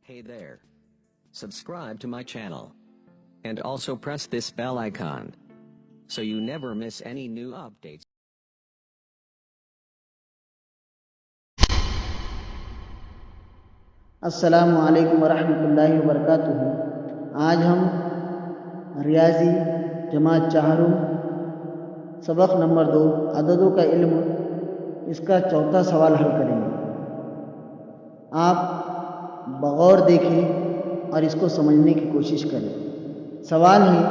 Hey there. Subscribe to my channel. And also press this bell icon. So you never miss any new updates. السلام علیکم ورحمۃ اللہ وبرکاتہ۔ آج ہم ریاضی جماعت چہارم سبق نمبر 2 عددوں کا علم اس کا چوتھا سوال حل کریں گے۔ آپ بغور دیکھیں اور اس کو سمجھنے کی کوشش کریں۔ سوال ہے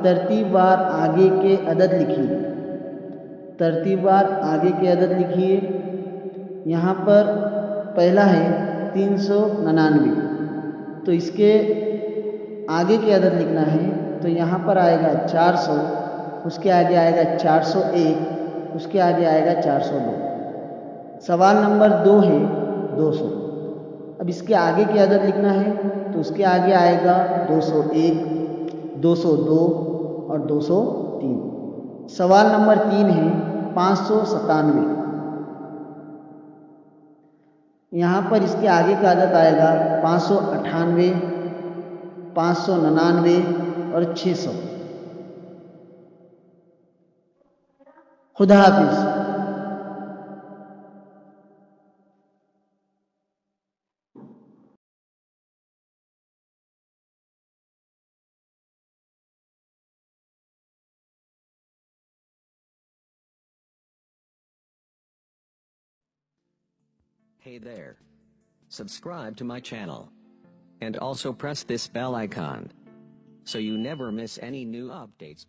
ترتیب وار آگے کے عدد لکھیے۔ ترتیب وار آگے کے عدد لکھیے۔ یہاں پر پہلا ہے 399، تو اس کے آگے کے عدد لکھنا ہے، تو یہاں پر آئے گا 400، اس کے آگے آئے گا 401، اس کے آگے آئے گا 402۔ سوال نمبر 2 ہے 200۔ اب اس کے آگے کے عدد لکھنا ہے، تو اس کے آگے آئے گا 201، 202 اور 203۔ سوال نمبر 3 ہے 597۔ یہاں پر اس کے آگے کا عدد آئے گا 598، 599 اور 600۔ خدا حافظ۔ Hey there. Subscribe to my channel. And also press this bell icon. So you never miss any new updates.